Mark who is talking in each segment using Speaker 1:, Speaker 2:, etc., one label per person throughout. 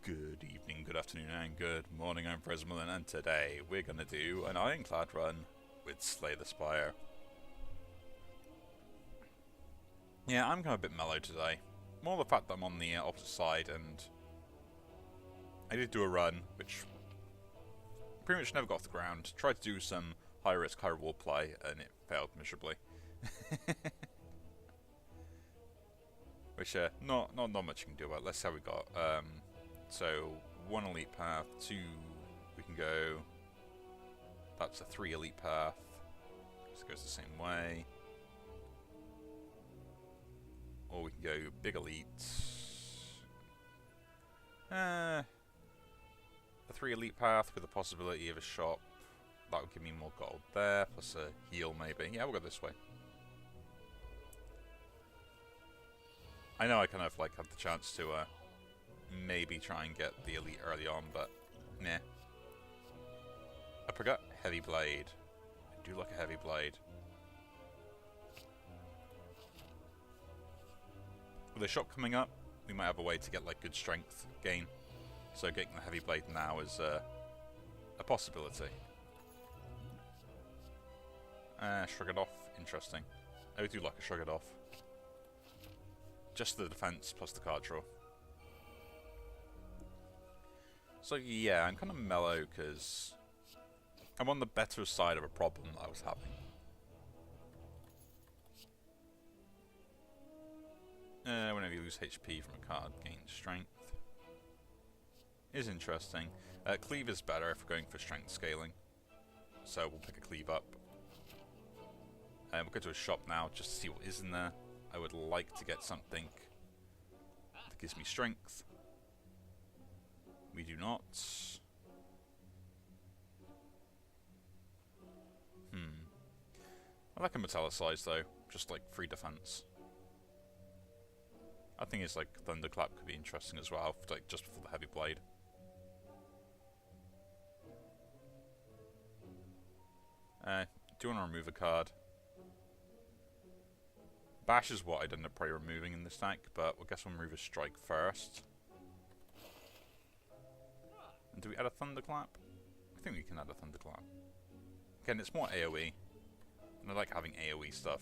Speaker 1: Good evening, good afternoon, and good morning. I'm Fresmillan, and today we're going to do an ironclad run with Slay the Spire. Yeah, I'm kind of a bit mellow today. More the fact that I'm on the opposite side, and I did do a run, which pretty much never got off the ground. Tried to do some high risk, high reward play, and it failed miserably. Which, not much you can do about it. Let's see how we got. So, 1 elite path, 2 we can go. That's a 3 elite path. So it goes the same way. Or we can go big elite. A 3 elite path with the possibility of a shop. That would give me more gold there, plus a heal maybe. Yeah, we'll go this way. I know I kind of like had the chance to maybe try and get the elite early on, but nah. I forgot heavy blade. I do like a heavy blade. With a shop coming up, we might have a way to get like good strength gain. So getting the heavy blade now is a possibility. Shrug it off. Interesting. I do like a shrug it off. Just the defense plus the card draw. So yeah, I'm kind of mellow because I'm on the better side of a problem that I was having. Whenever you lose HP from a card, gain strength. Is interesting. Cleave is better if we're going for strength scaling. So we'll pick a cleave up. We'll go to a shop now just to see what is in there. I would like to get something that gives me strength. We do not. I like a metallicized though, just like free defense. I think it's like Thunderclap could be interesting as well, like just before the heavy blade. Do you want to remove a card? Bash is what I'd end up probably removing in this deck, but I guess we'll remove a strike first. And do we add a Thunderclap? I think we can add a Thunderclap. Again, it's more AoE. And I like having AoE stuff.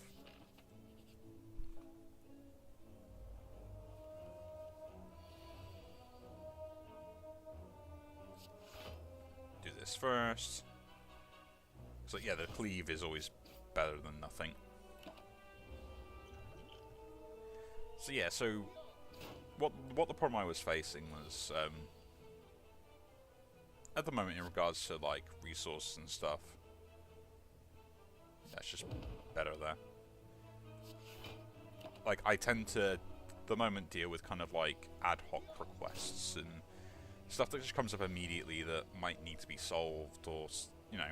Speaker 1: Do this first. So yeah, the cleave is always better than nothing. So yeah, so what the problem I was facing was at the moment in regards to like resources and stuff. That's just better there. Like I tend to at the moment deal with kind of like ad hoc requests and stuff that just comes up immediately that might need to be solved, or you know,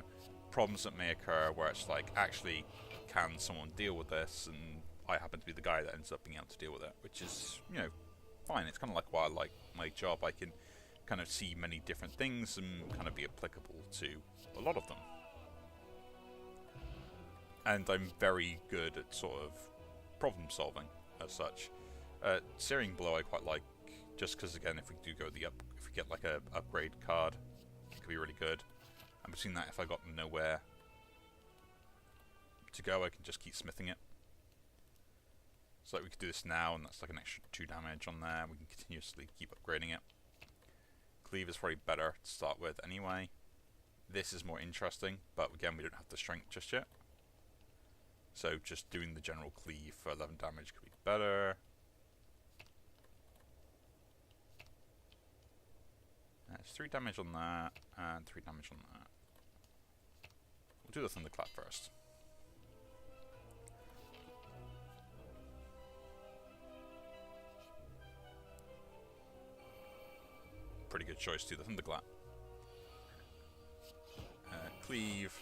Speaker 1: problems that may occur where it's like, actually, can someone deal with this? And I happen to be the guy that ends up being able to deal with it, which is, you know, fine. It's kind of like why I like my job. I can kind of see many different things and kind of be applicable to a lot of them. And I'm very good at sort of problem solving as such. Searing Blow I quite like, just because again, if we do go if we get like a upgrade card, it could be really good. And between that, if I got nowhere to go, I can just keep smithing it. So like we could do this now, and that's like an extra 2 damage on there. We can continuously keep upgrading it. Cleave is probably better to start with anyway. This is more interesting, but again, we don't have the strength just yet. So just doing the general cleave for 11 damage could be better. It's 3 damage on that, and 3 damage on that. We'll do the Thunderclap first. Pretty good choice to do the Thunderclap. Cleave.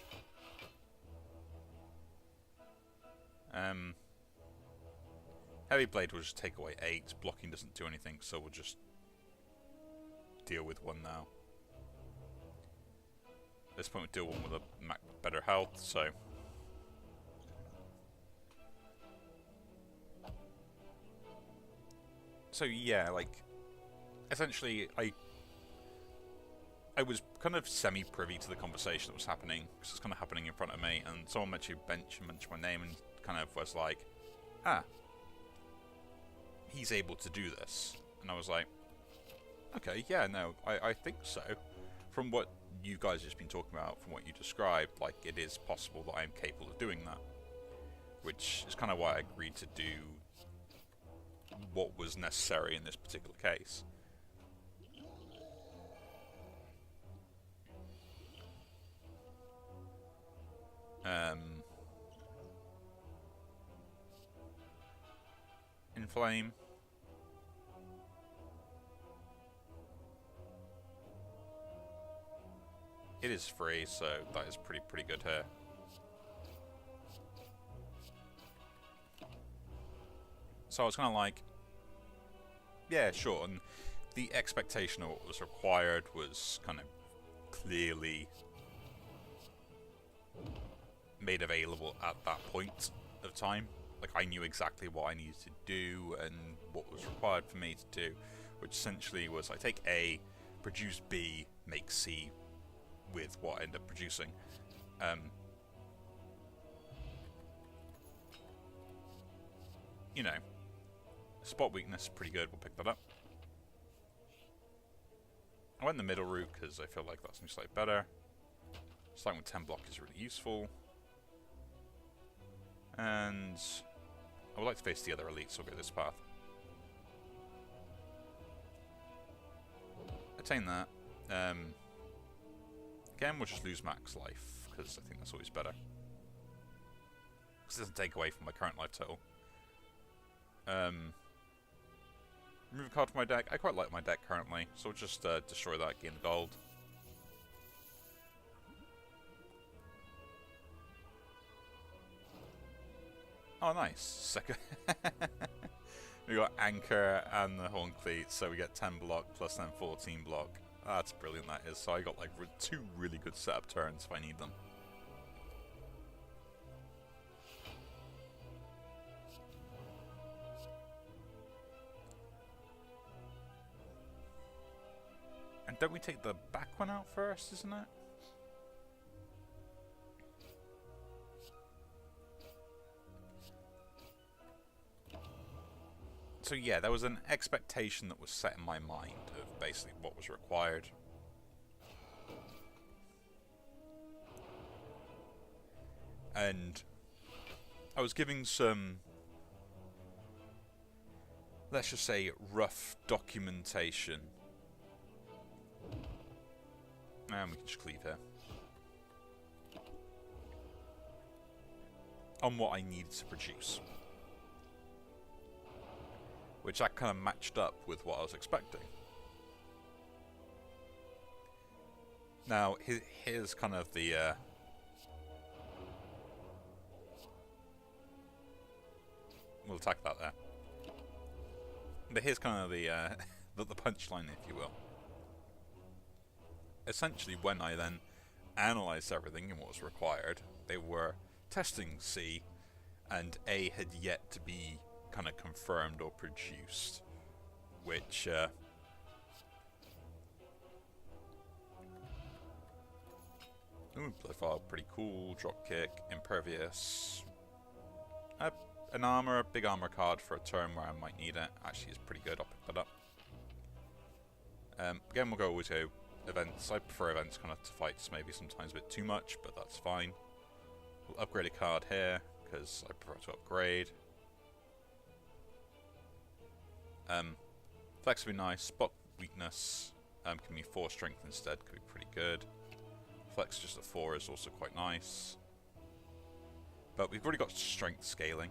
Speaker 1: Heavy Blade will just take away 8. Blocking doesn't do anything, so we'll just deal with 1 now. At this point, we'll deal 1 with a better health, so. So yeah, like, essentially, I I was kind of semi-privy to the conversation that was happening, because it's kind of happening in front of me, and someone mentioned my name and kind of was like, ah, he's able to do this. And I was like, okay, yeah, no, I think so. From what you guys have just been talking about, from what you described, like, it is possible that I am capable of doing that. Which is kind of why I agreed to do what was necessary in this particular case. Inflame. It is free, so that is pretty good here. So I was kind of like, yeah, sure. And the expectation of what was required was kind of clearly made available at that point of time. Like, I knew exactly what I needed to do and what was required for me to do, which essentially was I take A, produce B, make C with what I end up producing. You know, spot weakness, pretty good, we'll pick that up. I went the middle route because I feel like that's slightly better. Starting with 10 block is really useful. And I would like to face the other elites, so we'll go this path. Attain that. Again, we'll just lose max life, because I think that's always better. Because it doesn't take away from my current life total. Remove a card from my deck. I quite like my deck currently, so we'll just destroy that, gain the gold. Oh, nice. Second. We got Anchor and the Horn Cleat, so we get 10 block plus then 14 block. That's brilliant, that is. So I got like 2 really good setup turns if I need them. And don't we take the back one out first, isn't it? So yeah, there was an expectation that was set in my mind of basically what was required. And I was giving some, let's just say, rough documentation. And we can just cleave here. On what I needed to produce. Which that kind of matched up with what I was expecting. Now, here's kind of the... we'll attack that there. But here's kind of the the punchline, if you will. Essentially, when I then analysed everything and what was required, they were testing C, and A had yet to be kind of confirmed or produced, which ooh, Bloodfile, pretty cool. Dropkick, Impervious, an armor, big armor card for a turn where I might need it. Actually, is pretty good. I'll pick that up. Again, we'll always go events. I prefer events kind of to fights, maybe sometimes a bit too much, but that's fine. We'll upgrade a card here because I prefer to upgrade. Flex would be nice. Spot weakness can be 4 strength instead, could be pretty good. Flex just at 4 is also quite nice. But we've already got strength scaling.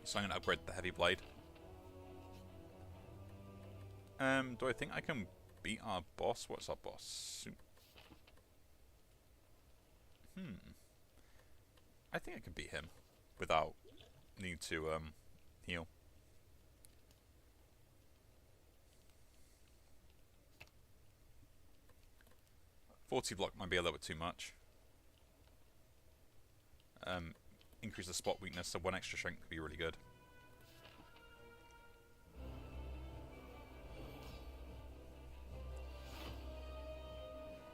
Speaker 1: So I'm going to upgrade the heavy blade. Do I think I can beat our boss? What's our boss? I think I can beat him without needing to heal. $40 block might be a little bit too much. Increase the spot weakness, so 1 extra strength could be really good.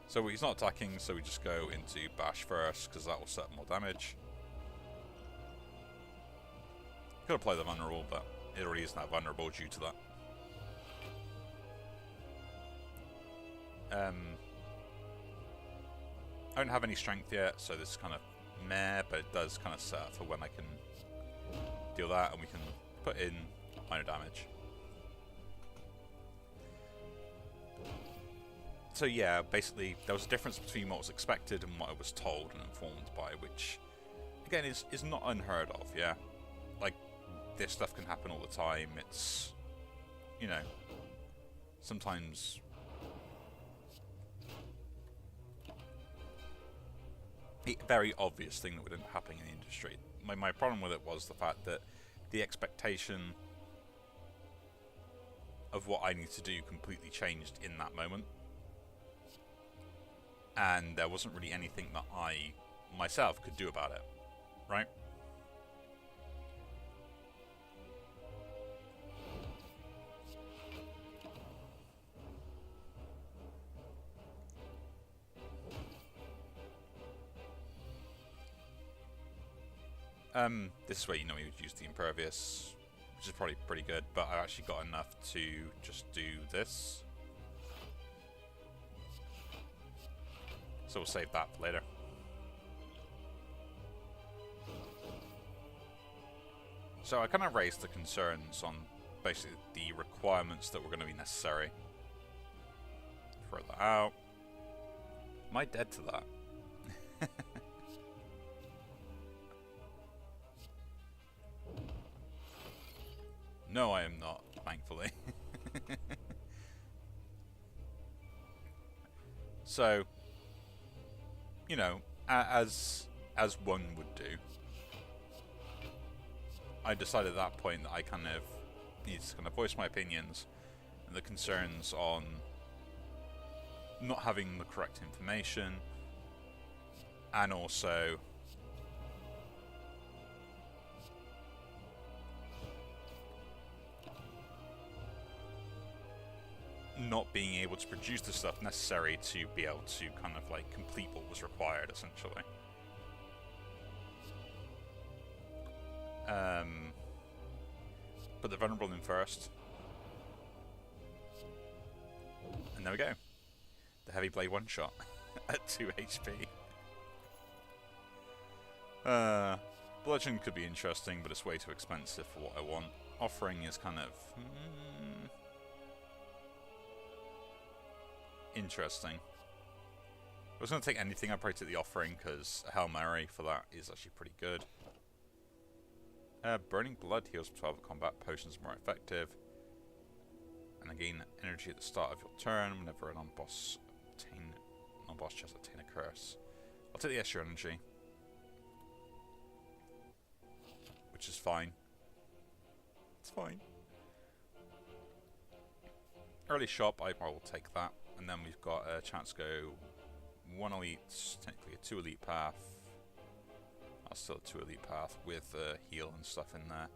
Speaker 1: So he's not attacking, so we just go into bash first, because that will set more damage. Could apply the vulnerable, but it already isn't that vulnerable due to that. I don't have any strength yet, so this is kind of meh, but it does kind of set up for when I can deal that, and we can put in minor damage. So yeah, basically there was a difference between what was expected and what I was told and informed by, which again is not unheard of, yeah? Like, this stuff can happen all the time. It's, you know, sometimes a very obvious thing that would end up happening in the industry. My problem with it was the fact that the expectation of what I need to do completely changed in that moment. And there wasn't really anything that I, myself, could do about it, right? This is where you know you would use the impervious, which is probably pretty good, but I actually got enough to just do this. So we'll save that for later. So I kind of raised the concerns on basically the requirements that were going to be necessary. Throw that out. Am I dead to that? No, I am not, thankfully. So, you know, as one would do, I decided at that point that I kind of needed to kind of voice my opinions and the concerns on not having the correct information, and also not being able to produce the stuff necessary to be able to kind of like complete what was required, essentially. Put the vulnerable in first. And there we go. The heavy blade one shot at 2 HP. Bludgeon could be interesting, but it's way too expensive for what I want. Offering is kind of interesting. If I was going to take anything, I'd probably take the offering, because Hail Mary for that is actually pretty good. Burning Blood heals 12 at combat, potions are more effective. And again, energy at the start of your turn whenever a non-boss chests obtain a curse. I'll take the extra energy, which is fine. It's fine. Early shop, I will take that. And then we've got a chance to go 1 elite, technically a 2 elite path. That's still a 2 elite path with heal and stuff in there.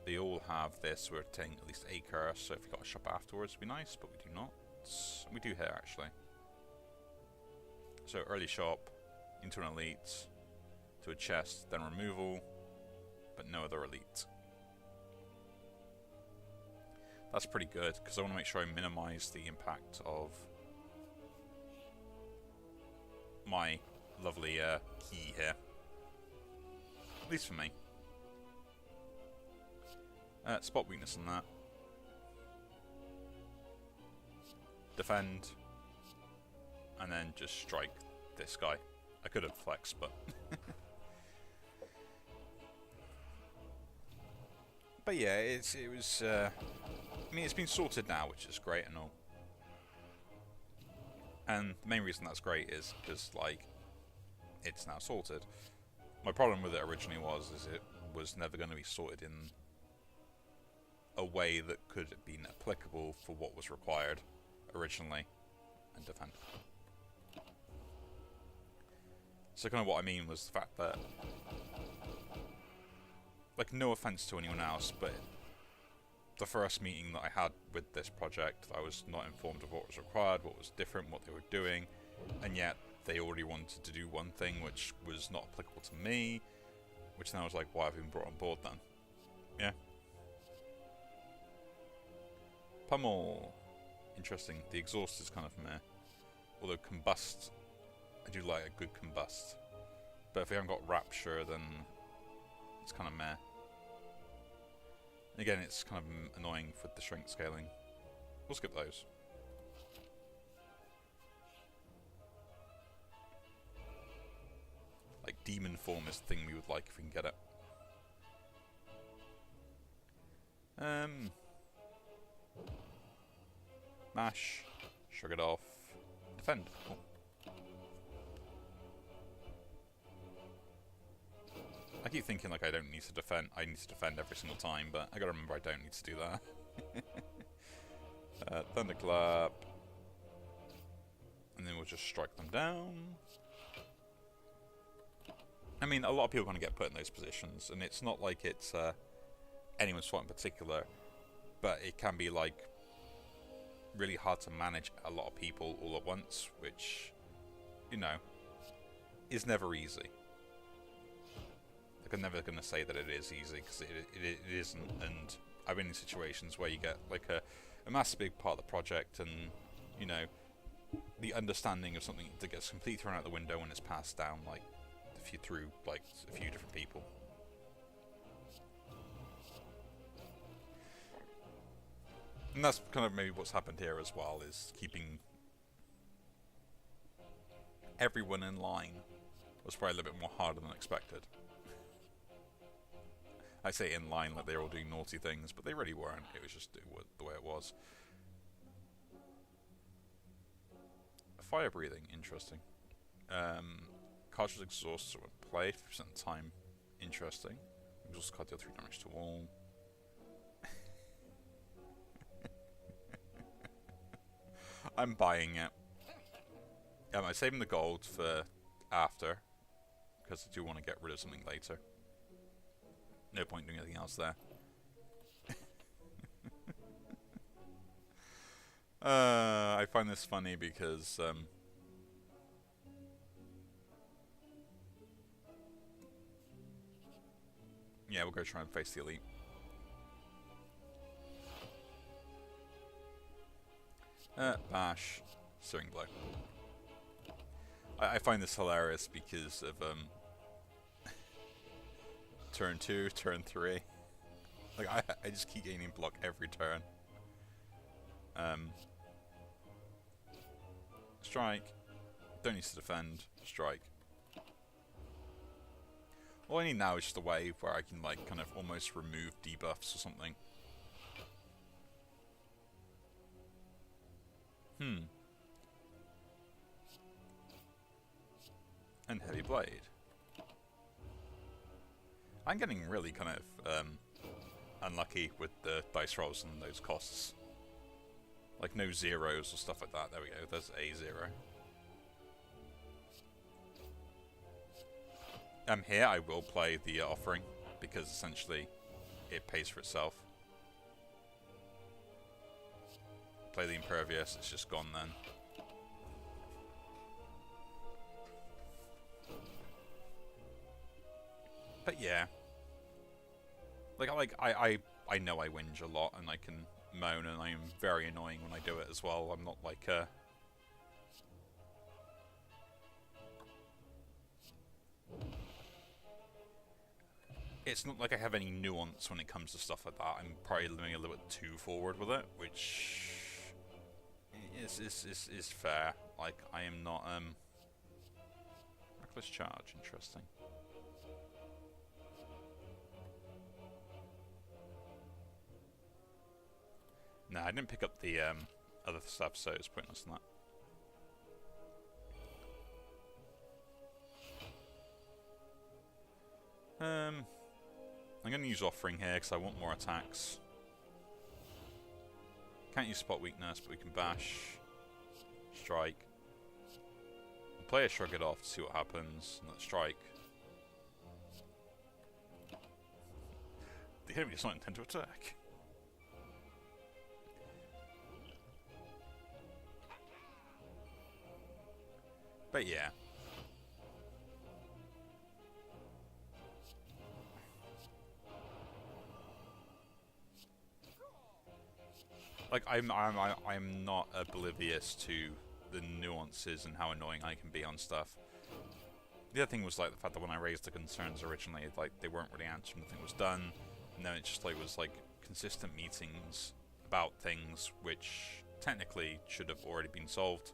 Speaker 1: They all have this. We're taking at least a curse, so if we got a shop afterwards, it'd be nice, but we do not. We do here, actually. So early shop, into an elite, to a chest, then removal, but no other elite. That's pretty good, because I want to make sure I minimize the impact of my lovely key here. At least for me. Spot weakness on that. Defend. And then just strike this guy. I could have flexed, but... But yeah, it was... I mean, it's been sorted now, which is great and all. And the main reason that's great is because, like, it's now sorted. My problem with it originally was it was never going to be sorted in a way that could have been applicable for what was required originally and defend. So kind of what I mean was the fact that, like, no offense to anyone else, but the first meeting that I had with this project, I was not informed of what was required, what was different, what they were doing, and yet they already wanted to do one thing which was not applicable to me, which then I was like, why have I been brought on board then? Yeah. Pummel. Interesting. The exhaust is kind of meh. Although combust, I do like a good combust. But if we haven't got rapture, then it's kind of meh. And again, it's kind of annoying with the shrink scaling. We'll skip those. Like demon form is the thing we would like if we can get it. Mash, shrug it off, defend. Cool. I keep thinking like I don't need to defend. I need to defend every single time, but I gotta remember I don't need to do that. Thunderclap, and then we'll just strike them down. I mean, a lot of people are going to get put in those positions, and it's not like it's anyone's fault in particular, but it can be like really hard to manage a lot of people all at once, which, you know, is never easy. Like, I'm never going to say that it is easy, because it isn't, and I've been in situations where you get like a massive big part of the project, and, you know, the understanding of something that gets completely thrown out the window when it's passed down, like, through like a few different people. And that's kind of maybe what's happened here as well, is keeping everyone in line was probably a little bit more harder than expected. I say in line like they're all doing naughty things, but they really weren't. It was just the way it was. Fire breathing, interesting. Cartridge exhaust when played, 50% of the time, interesting. Exhaust card deal 3 damage to all. I'm buying it. I'm saving the gold for after, because I do want to get rid of something later. No point doing anything else there. I find this funny because yeah, we'll go try and face the elite. Bash, Searing Blow. I find this hilarious because of turn 2, turn 3. Like I just keep gaining block every turn. Strike. Don't need to defend. Strike. All I need now is just a wave where I can like kind of almost remove debuffs or something. And Heavy Blade. I'm getting really kind of unlucky with the dice rolls and those costs. Like no zeros or stuff like that. There we go. There's a 0. Here I will play the offering, because essentially it pays for itself. Play the Impervious, it's just gone then. But yeah. I know I whinge a lot and I can moan, and I am very annoying when I do it as well. I'm not like it's not like I have any nuance when it comes to stuff like that. I'm probably living a little bit too forward with it, which is fair. Like, I am not reckless charge, interesting. Nah, I didn't pick up the other stuff, so it's pointless in that. I'm going to use Offering here because I want more attacks. Can't use Spot Weakness, but we can Bash, Strike. We'll play a Shrug It Off to see what happens, and let's Strike. The enemy does not intend to attack. But yeah. Like, I'm not oblivious to the nuances and how annoying I can be on stuff. The other thing was like the fact that when I raised the concerns originally, like they weren't really answered, nothing was done, and then it just like was like consistent meetings about things which technically should have already been solved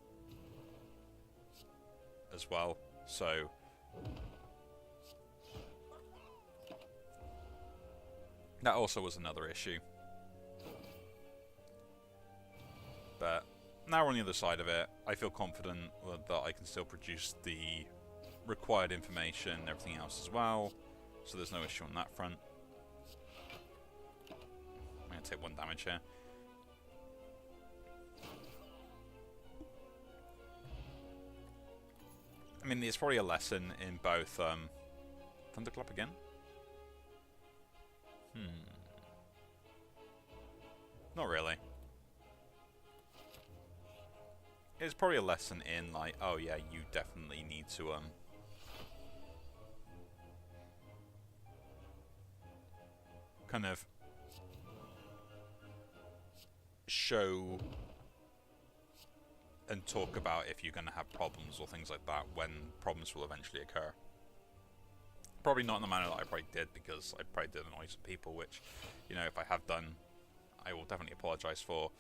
Speaker 1: as well. So that also was another issue. But now we're on the other side of it. I feel confident that I can still produce the required information and everything else as well, so there's no issue on that front. I'm going to take 1 damage here. I mean, it's probably a lesson in both... Thunderclap again? Not really. It's probably a lesson in, like, oh yeah, you definitely need to, kind of show and talk about if you're going to have problems or things like that when problems will eventually occur. Probably not in the manner that I probably did, because I probably did annoy some people, which, you know, if I have done, I will definitely apologise for.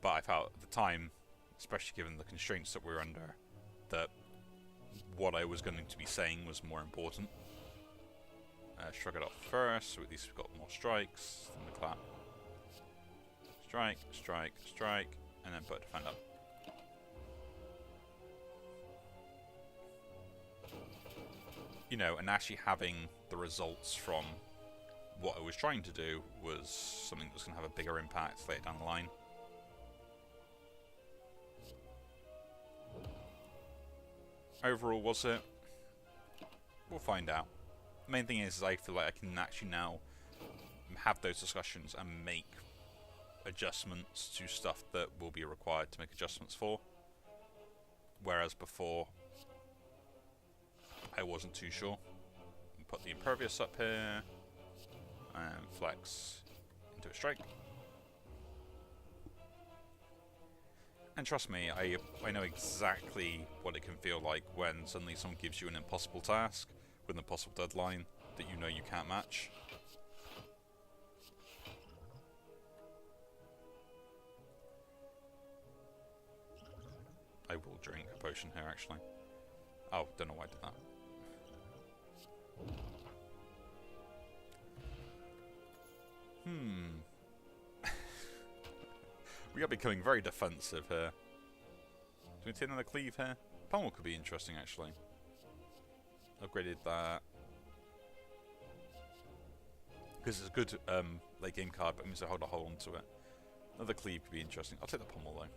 Speaker 1: But I felt at the time, especially given the constraints that we're under, that what I was going to be saying was more important. Shrug it off first, so at least we've got more strikes. Thunderclap. Strike, strike, strike, and then put a defend up. You know, and actually having the results from what I was trying to do was something that was going to have a bigger impact later down the line. Overall, was it? We'll find out. The main thing is I feel like I can actually now have those discussions and make adjustments to stuff that will be required to make adjustments for. Whereas before, I wasn't too sure. Put the impervious up here and flex into a strike. And trust me, I know exactly what it can feel like when suddenly someone gives you an impossible task with an impossible deadline that you know you can't match. I will drink a potion here, actually. Oh, don't know why I did that. We are becoming very defensive here. Do we take another cleave here? Pummel could be interesting, actually. Upgraded that. Because it's a good late game card, but it means I hold on to it. Another cleave could be interesting. I'll take the pummel, though.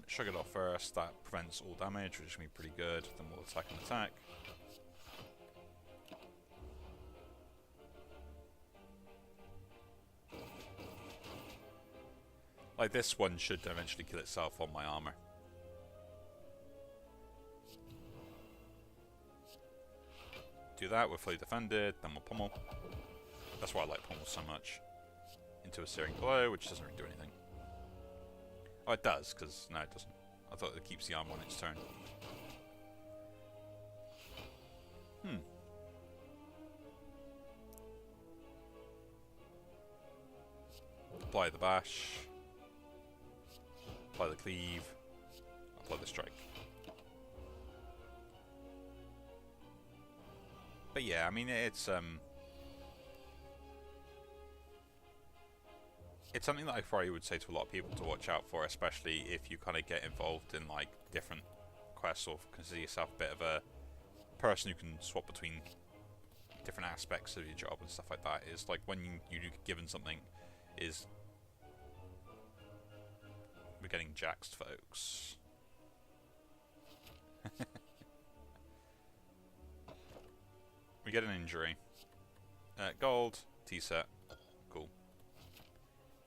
Speaker 1: Shrug it off first. That prevents all damage, which is going to be pretty good. Then we'll attack and attack. Like, this one should eventually kill itself on my armor. Do that, we're fully defended, then we'll pummel. That's why I like pummel so much. Into a searing blow, which doesn't really do anything. Oh, it does, because... no, it doesn't. I thought it keeps the armor on its turn. Apply the bash. Apply the cleave. Apply the strike. But yeah, I mean, it's something that I probably would say to a lot of people to watch out for, especially if you kind of get involved in like different quests or consider yourself a bit of a person who can swap between different aspects of your job and stuff like that. Is like when you get given something, is we're getting jaxed, folks. We get an injury. Gold, T-set. Cool.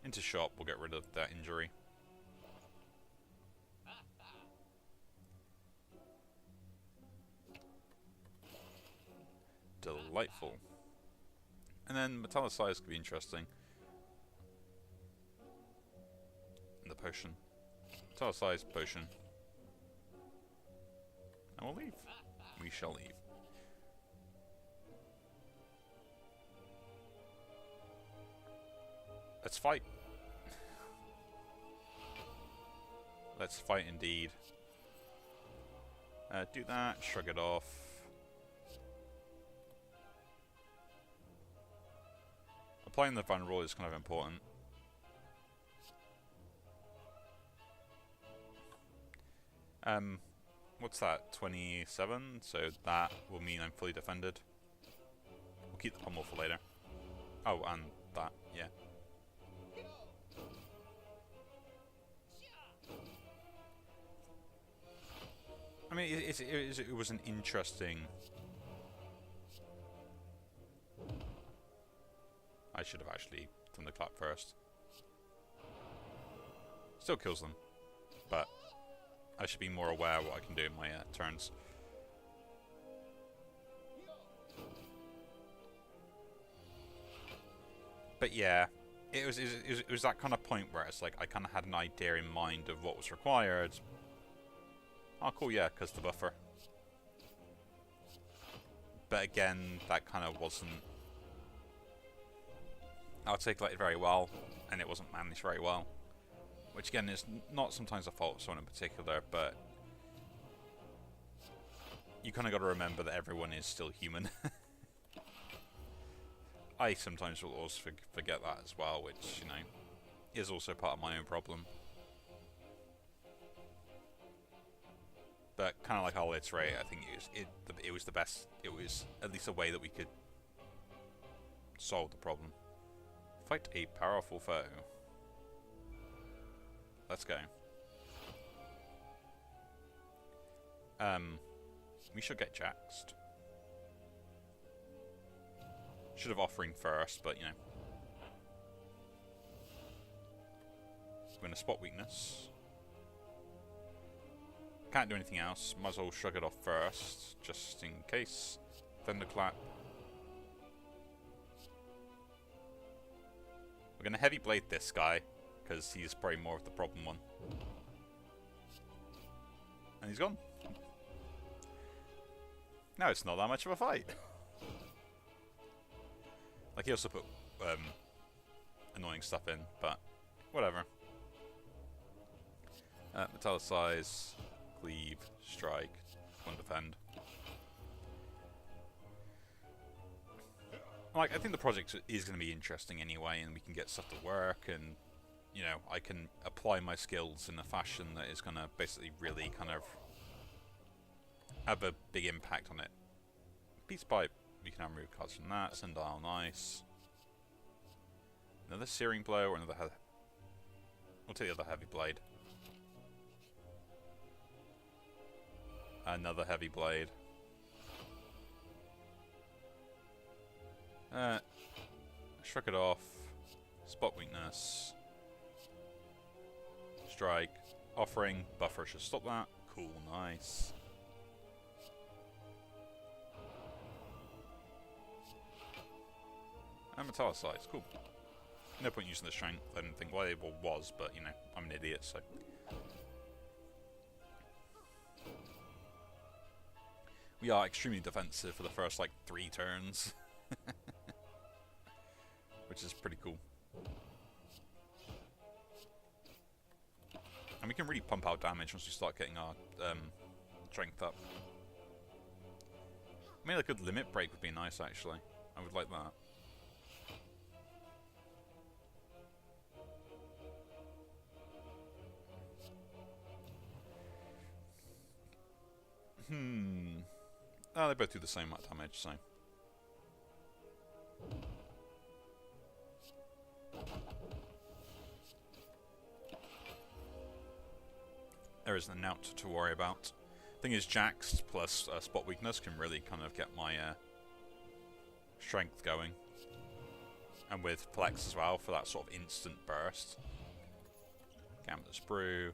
Speaker 1: Into shop, we'll get rid of that injury. Delightful. And then metallicize could be interesting. And the potion. Metallicize, potion. And we'll leave. We shall leave. Let's fight. Let's fight indeed. Do that, shrug it off. Applying the vulnerable is kind of important. What's that? 27? So that will mean I'm fully defended. We'll keep the pommel for later. Oh, and that, yeah. I mean, it was an interesting... I should have actually done the clap first. Still kills them, but I should be more aware of what I can do in my turns. But yeah, it was that kind of point where it's like I kind of had an idea in mind of what was required. Oh, cool, yeah, because the buffer. But again, that kind of wasn't articulated very well, and it wasn't managed very well. Which again is not sometimes a fault of someone in particular, but you kind of got to remember that everyone is still human. I sometimes will also forget that as well, which, you know, is also part of my own problem. But kind of like I'll iterate, I think it was the best. It was at least a way that we could solve the problem. Fight a powerful foe. Let's go. We should get jaxed. Should have offering first, but you know. We're gonna spot weakness. Can't do anything else. Might as well shrug it off first, just in case. Thunderclap. We're gonna heavy blade this guy, because he's probably more of the problem one. And he's gone. Now it's not that much of a fight. Like, he also put annoying stuff in, but whatever. Metallicize, cleave, strike, one defend. Like, I think the project is going to be interesting anyway, and we can get stuff to work, and you know, I can apply my skills in a fashion that is going to basically really kind of have a big impact on it. Peace Pipe, we can now remove cards from that. Sundial, nice. Another Searing Blow or another we'll take the other Heavy Blade. Another Heavy Blade. Shrug it off. Spot weakness. Strike. Offering. Buffer should stop that. Cool, nice. And metallicize, cool. No point using the strength, I didn't think, well, it was, but, you know, I'm an idiot, so. We are extremely defensive for the first, like, 3 turns. Which is pretty cool. And we can really pump out damage once we start getting our strength up. Maybe a good limit break would be nice, actually. I would like that. Oh, they both do the same amount of damage, so. There isn't an out to worry about. Thing is, Jaxed plus spot weakness can really kind of get my strength going. And with Flex as well for that sort of instant burst. Gambit the Sprue,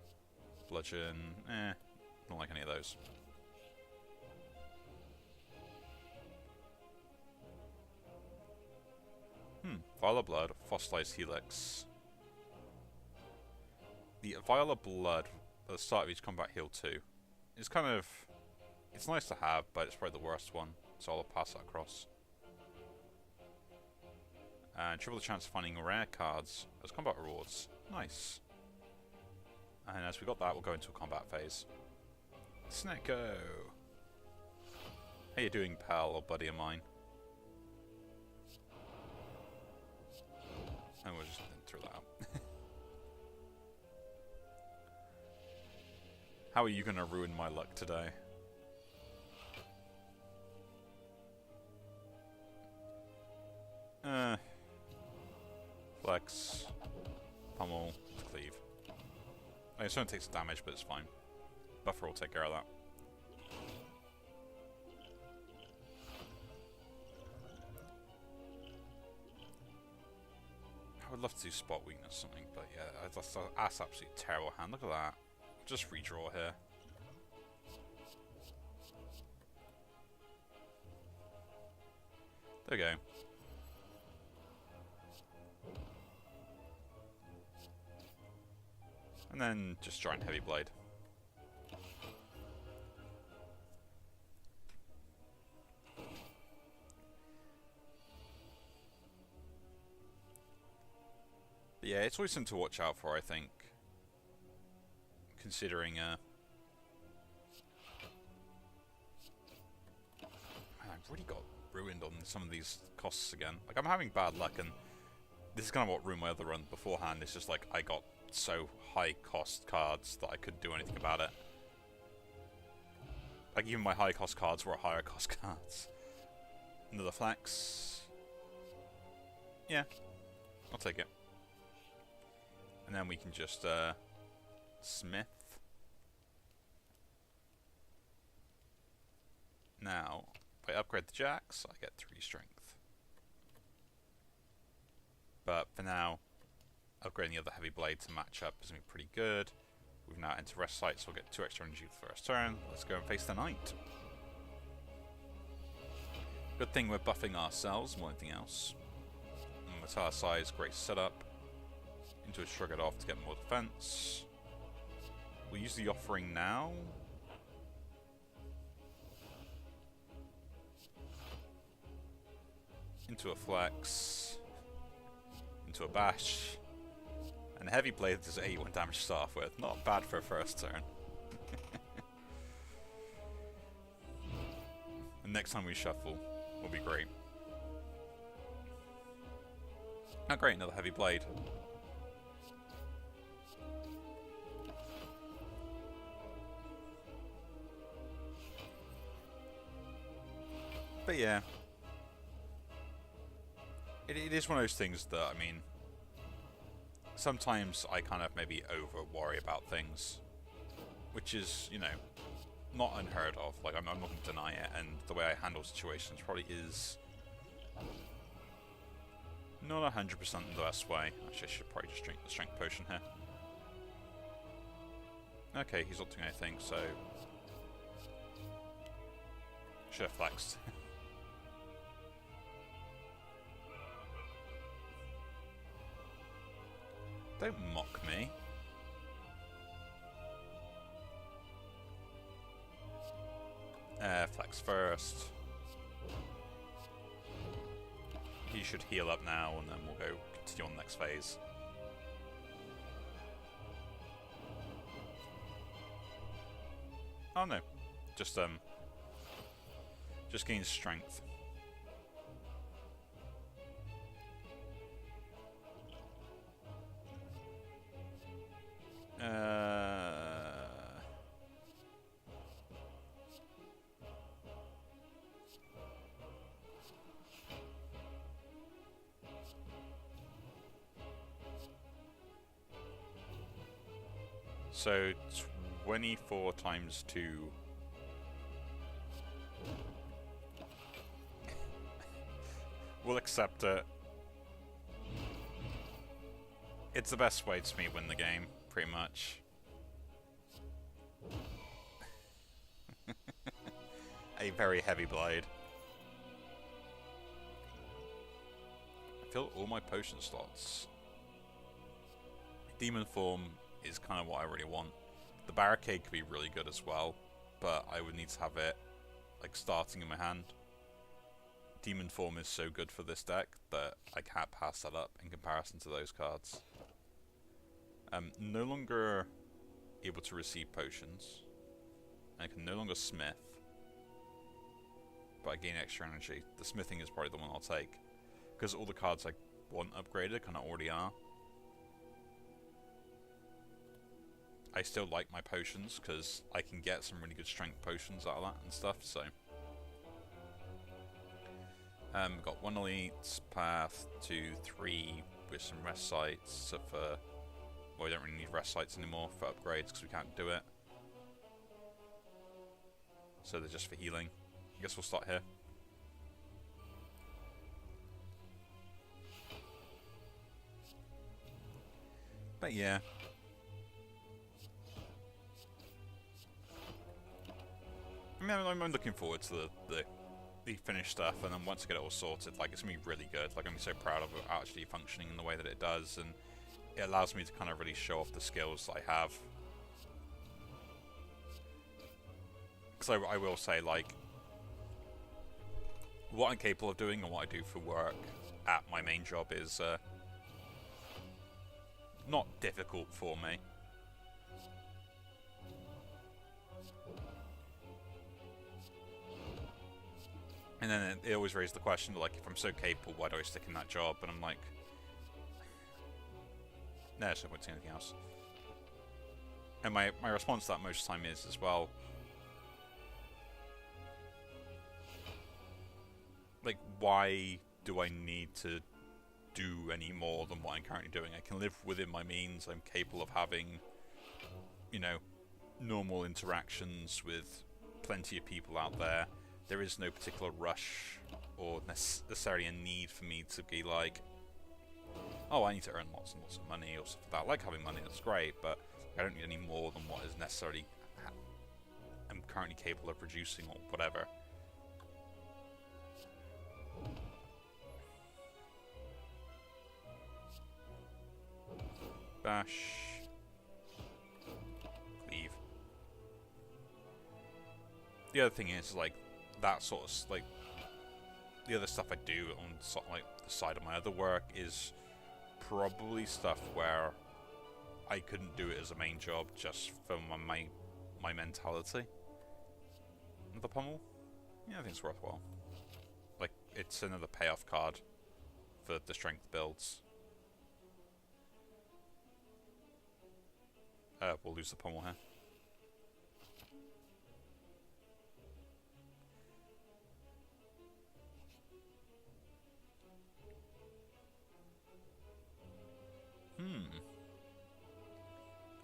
Speaker 1: Bludgeon, don't like any of those. Vial of Blood, Fossilized Helix. The Vial of Blood at the start of each combat heal 2. It's kind of... It's nice to have, but it's probably the worst one, so I'll pass that across. And triple the chance of finding rare cards as combat rewards. Nice. And as we got that, we'll go into a combat phase. Snecko! How you doing, pal or buddy of mine? And we'll just throw that out. How are you going to ruin my luck today? Flex. Pummel. Cleave. I mean, it's going to take some damage, but it's fine. Buffer will take care of that. I would love to do spot weakness or something, but yeah, that's absolutely terrible hand. Look at that. Just redraw here. There we go. And then just Giant Heavy Blade. But yeah, it's always something to watch out for, I think. Considering, man, I've really got ruined on some of these costs again. Like, I'm having bad luck, and this is kind of what ruined my other run beforehand. It's just like, I got so high cost cards that I couldn't do anything about it. Like, even my high cost cards were higher cost cards. Another Flex. Yeah, I'll take it. And then we can just, Smith. Now, if I upgrade the jacks, I get 3 strength. But for now, upgrading the other heavy blade to match up is going to be pretty good. We've now entered rest site, so we'll get 2 extra energy for the first turn. Let's go and face the knight. Good thing we're buffing ourselves more than anything else. Metallic size, great setup. Into a shrug it off to get more defense. We'll use the offering now. Into a flex. Into a bash. And a heavy blade does 81 damage to start off with. Not bad for a first turn. And next time we shuffle will be great. Oh great, another heavy blade. But yeah, it is one of those things that, I mean, sometimes I kind of maybe over worry about things, which is, you know, not unheard of. Like, I'm not going to deny it, and the way I handle situations probably is not 100% the best way. Actually, I should probably just drink the strength potion here. Okay, he's not doing anything, so should have flexed. Don't mock me. Flex first. He should heal up now, and then we'll go continue on the next phase. Oh no, just gain strength. So 24 times 2. We'll accept it. It's the best way to me win the game, pretty much. A very heavy blade. I fill all my potion slots. Demon form is kind of what I really want. The barricade could be really good as well, but I would need to have it like starting in my hand. Demon form is so good for this deck that I can't pass that up in comparison to those cards. No longer able to receive potions. I can no longer smith, but I gain extra energy. The smithing is probably the one I'll take, because all the cards I want upgraded kind of already are. I still like my potions, because I can get some really good strength potions out of that and stuff, so... we've got 1 elite, path, 2, 3, with some rest sites, so for... Well, we don't really need rest sites anymore for upgrades, because we can't do it. So they're just for healing. I guess we'll start here. But yeah. I mean, I'm looking forward to the finished stuff, and then once I get it all sorted, like, it's going to be really good. Like, I'm so proud of it actually functioning in the way that it does, and it allows me to kind of really show off the skills that I have. Because I will say, like, what I'm capable of doing and what I do for work at my main job is not difficult for me. And then it always raises the question, like, if I'm so capable, why do I stick in that job? And I'm like, no, there's no point to anything else. And my response to that most of the time is, as well, like, why do I need to do any more than what I'm currently doing? I can live within my means. I'm capable of having, you know, normal interactions with plenty of people out there. There is no particular rush or necessarily a need for me to be like, oh, I need to earn lots and lots of money or stuff like that. I like having money, that's great, but I don't need any more than what is necessarily I'm currently capable of producing or whatever. Bash. Leave. The other thing is, like, that sort of, like, the other stuff I do on sort of, like, the side of my other work is probably stuff where I couldn't do it as a main job just for my mentality. The pommel? Yeah, I think it's worthwhile. Like, it's another payoff card for the strength builds. We'll lose the pommel here.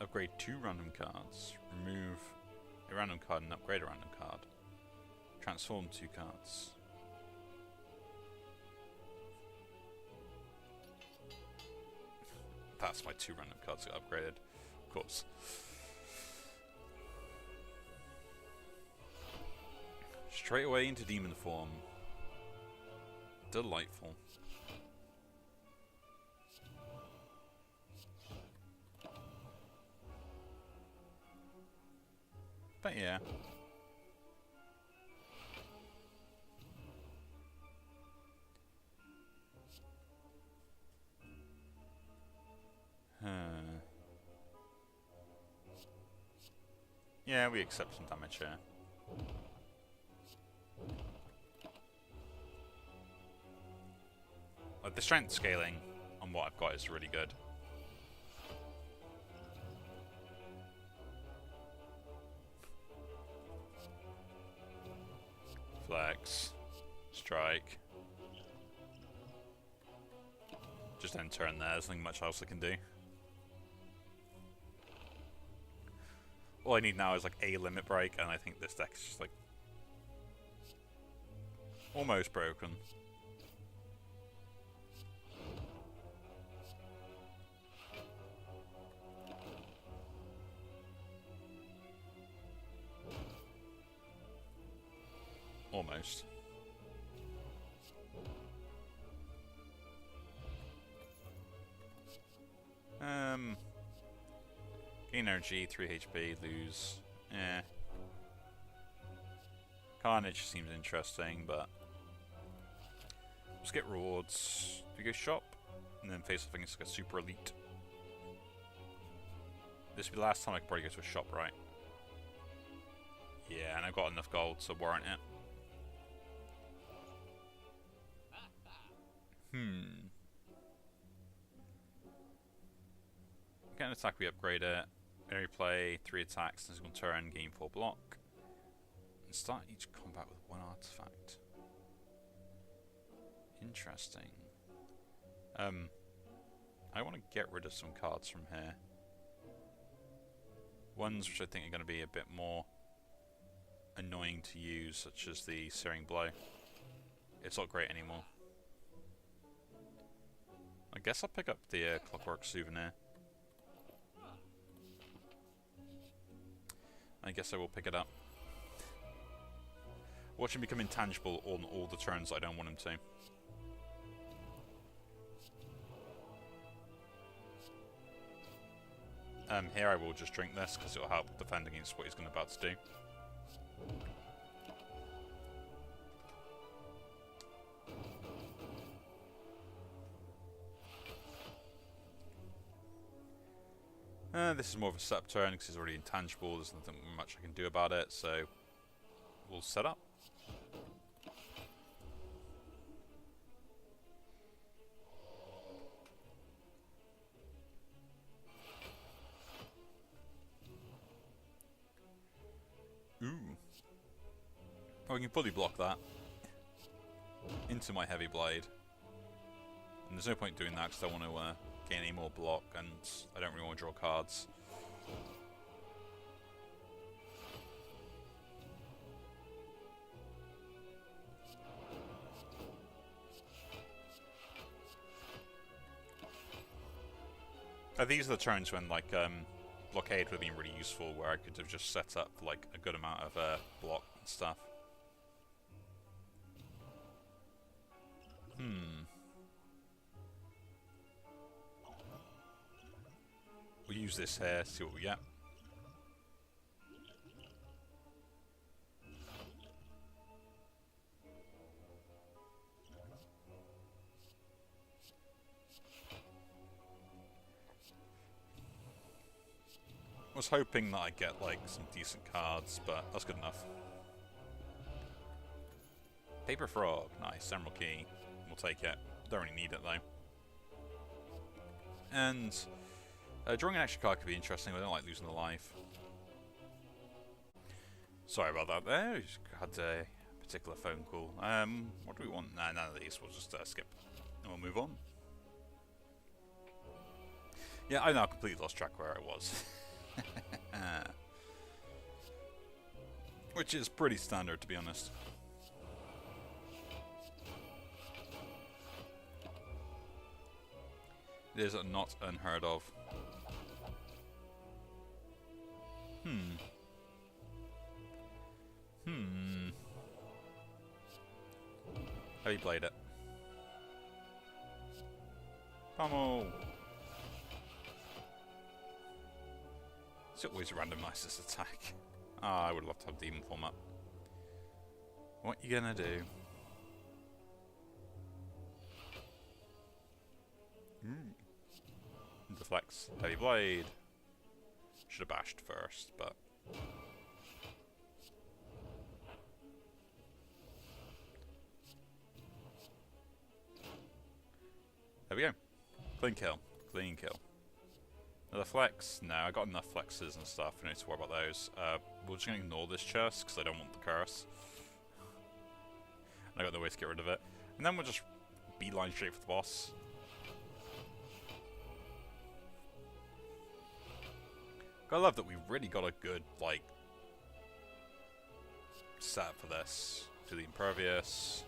Speaker 1: Upgrade 2 random cards. Remove a random card and upgrade a random card. Transform 2 cards. That's my 2 random cards that got upgraded. Of course. Straight away into demon form. Delightful. But yeah. Yeah, we accept some damage here. Like, the strength scaling on what I've got is really good. Flex. Strike. Just end turn there, there's nothing much else I can do. All I need now is like a limit break, and I think this deck is just like almost broken. almost. Gain energy, 3 HP, lose. Eh. Carnage seems interesting, but let's get rewards. Do we go shop? And then face off against like a super elite. This will be the last time I can probably go to a shop, right? Yeah, and I've got enough gold to warrant it. Get an attack, we upgrade it. Every play, 3 attacks, and it's going to turn, gain 4 block. And start each combat with 1 artifact. Interesting. I want to get rid of some cards from here. Ones which I think are going to be a bit more annoying to use, such as the Searing Blow. It's not great anymore. I guess I'll pick up the Clockwork Souvenir. I guess I will pick it up. Watch him become intangible on all the turns I don't want him to. Here I will just drink this because it will help defend against what he's going to about to do. This is more of a setup turn because it's already intangible. There's nothing much I can do about it, so we'll set up. Ooh. Oh, we can fully block that into my heavy blade. And there's no point doing that because I want to gain any more block, and I don't really want to draw cards. These are the turns when, like, blockade would have been really useful, where I could have just set up, like, a good amount of block and stuff. We'll use this here, see what we get. I was hoping that I'd get, like, some decent cards, but that's good enough. Paper Frog, nice, Emerald Key. We'll take it. Don't really need it, though. And drawing an extra card could be interesting, but I don't like losing a life. Sorry about that there, we just had a particular phone call. What do we want? Nah, none of these, we'll just skip. And we'll move on. Yeah, I now completely lost track where I was. Which is pretty standard, to be honest. It is not unheard of. How you played it? Pummel! It always randomizes this attack. Ah, I would love to have Demon Form up. What you gonna do? Deflects. Heavy Blade. Should have bashed first, but... There we go. Clean kill. Clean kill. Another flex? No, I got enough flexes and stuff. I don't need to worry about those. We're just going to ignore this chest because I don't want the curse. And I got no way to get rid of it. And then we'll just beeline straight for the boss. I love that we've really got a good, like, setup for this. Do the Impervious.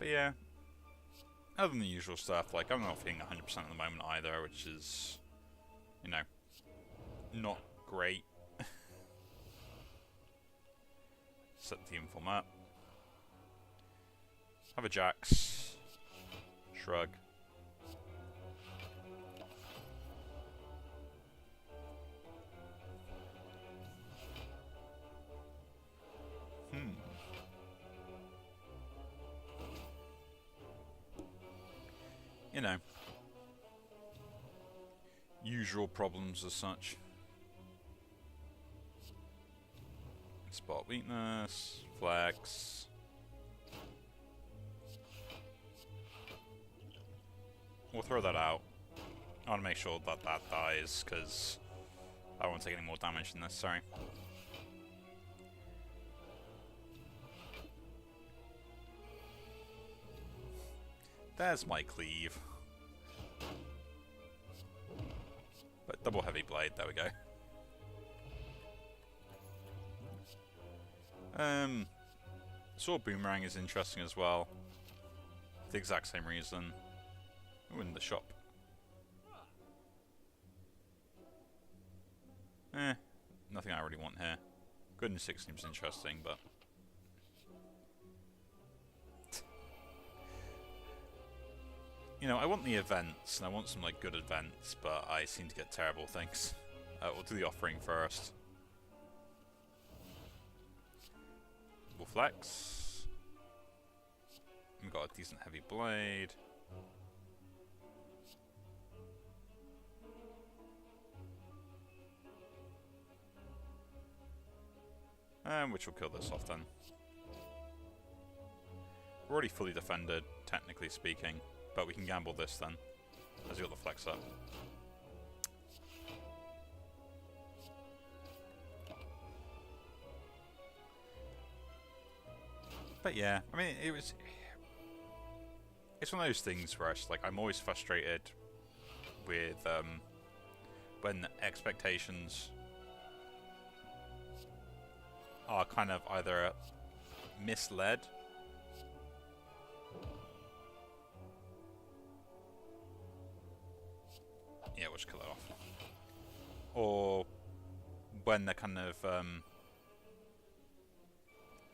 Speaker 1: But yeah, other than the usual stuff, like, I'm not feeling 100% at the moment either, which is, you know, not great. Set the team format. Have a Jax. Shrug. You know, usual problems as such. Spot weakness, flex. We'll throw that out. I want to make sure that that dies, because I don't want to take any more damage than this, sorry. There's my cleave. But double heavy blade, there we go. Sword boomerang is interesting as well. For the exact same reason. Ooh, in the shop. Nothing I really want here. Good and 6 seems interesting, but... You know, I want the events, and I want some, like, good events, but I seem to get terrible things. We'll do the offering first. We'll flex. We've got a decent heavy blade. Which will kill this off then. We're already fully defended, technically speaking. But we can gamble this then, as we got the flex up. But yeah, I mean, it's one of those things where it's like, I'm always frustrated with when expectations are kind of either misled yeah, we'll just kill it off. Or when they're kind of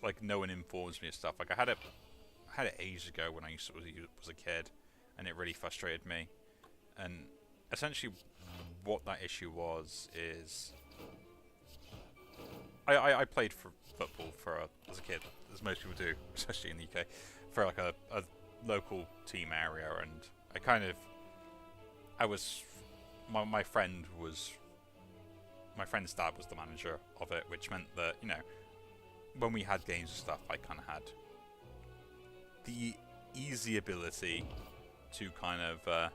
Speaker 1: like no one informs me of stuff. Like I had it ages ago when I was a kid, and it really frustrated me. And essentially, what that issue was is I played for football as a kid, as most people do, especially in the UK, for like a local team area, and my friend's dad was the manager of it, which meant that, you know, when we had games and stuff, I kind of had the easy ability to kind of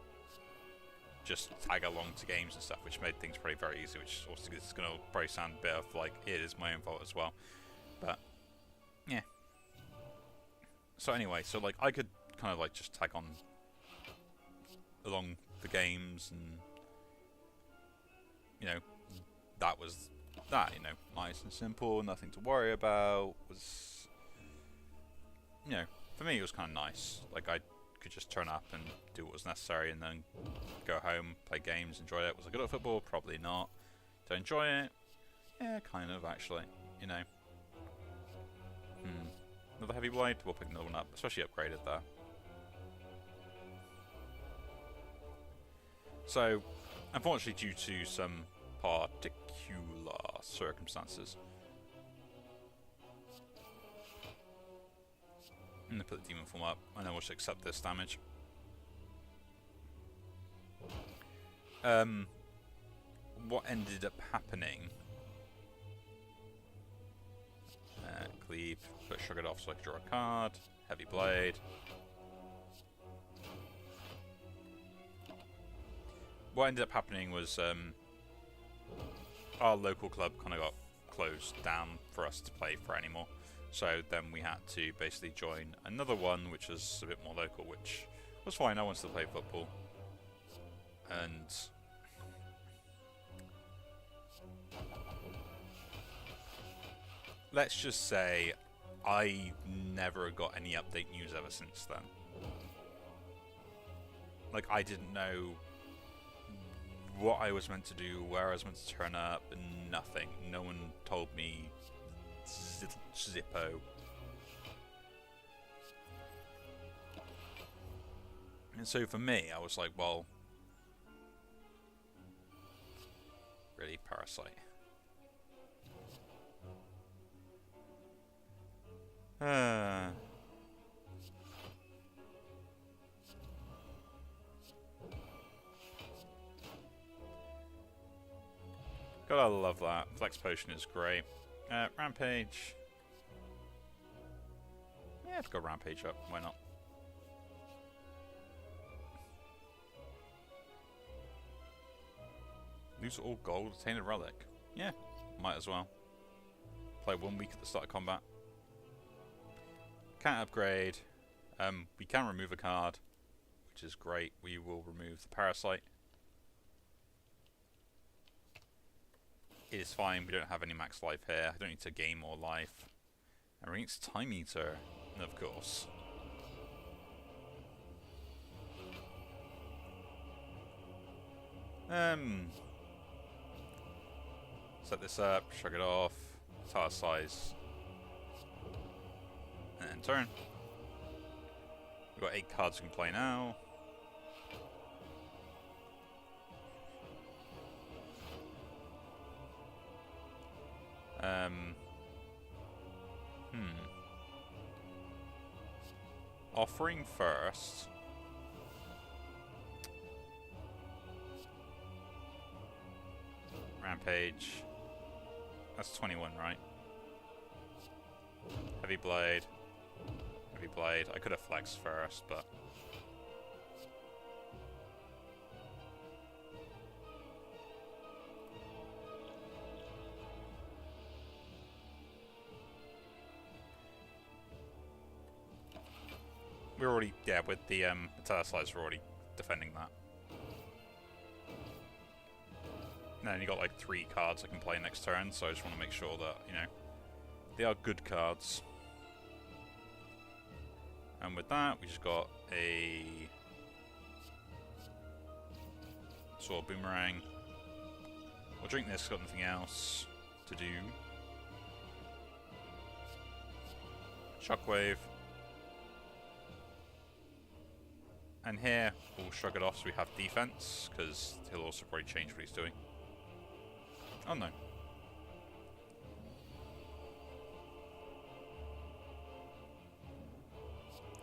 Speaker 1: just tag along to games and stuff, which made things probably very easy, which also is going to probably sound a bit of like it is my own fault as well. But yeah. So anyway, so like I could kind of like just tag on along the games, and you know, that was that, you know, nice and simple, nothing to worry about. Was, you know, for me it was kind of nice. Like I could just turn up and do what was necessary, and then go home, play games, enjoy it. Was I good at football? Probably not. Did I enjoy it? Yeah, kind of, actually. You know. Another heavy blade? We'll pick another one up, especially upgraded there. So, unfortunately, due to some particular circumstances, I'm going to put the demon form up, and then we'll just accept this damage. What ended up happening... cleave, put Sugared off so I can draw a card, heavy blade. What ended up happening was our local club kind of got closed down for us to play for anymore. So then we had to basically join another one, which was a bit more local, which was fine. I wanted to play football. And let's just say I never got any update news ever since then. Like, I didn't know what I was meant to do, where I was meant to turn up, and nothing. No one told me zippo. And so for me, I was like, well, really, Parasite? Gotta love that. Flex Potion is great. Rampage. Yeah, let's go Rampage up. Why not? Lose all gold, attain a relic. Yeah, might as well. Play 1 week at the start of combat. Can't upgrade. We can remove a card, which is great. We will remove the Parasite. It is fine, we don't have any max life here. I don't need to gain more life. And we're against Time Eater, of course. Set this up, shrug it off, tile size, and then turn. We've got 8 cards we can play now. Offering first. Rampage. That's 21, right? Heavy Blade. Heavy Blade. I could have flexed first, but... we're already, yeah, with the Metallicized, we're already defending that. And then you got like 3 cards I can play next turn, so I just want to make sure that, you know, they are good cards. And with that, we just got a Sword Boomerang. We'll drink this, got nothing else to do. Shockwave. And here, we'll shrug it off so we have defense, because he'll also probably change what he's doing. Oh no.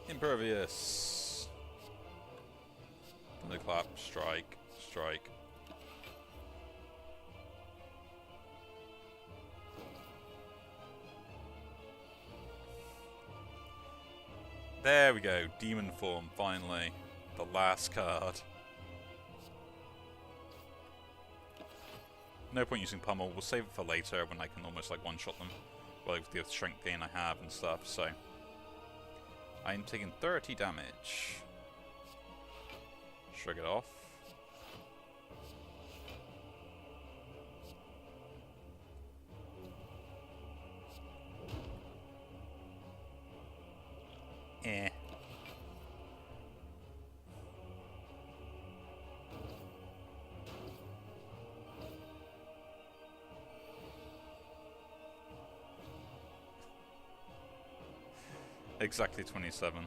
Speaker 1: Impervious. Thunderclap, strike, strike. There we go, Demon Form, finally. The last card. No point using Pummel, we'll save it for later when I can almost like one-shot them. Well, with the strength gain I have and stuff, so... I'm taking 30 damage. Shrug it off. Eh. Exactly 27.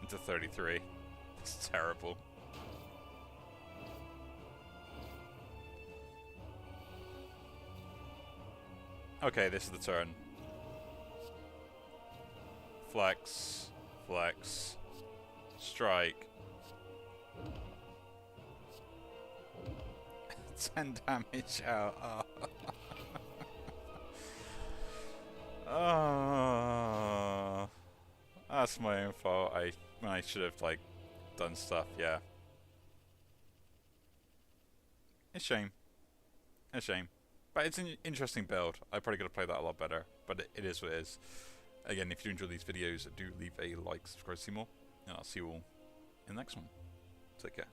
Speaker 1: Into 33. It's terrible. Okay, this is the turn. Flex. Flex. Strike. 10 damage out. Oh. Oh, that's my own fault. I should have like done stuff. Yeah, it's a shame. A shame. But it's an interesting build. I probably could have played that a lot better. But it is what it is. Again, if you enjoy these videos, do leave a like, subscribe to see more, and I'll see you all in the next one. Take care.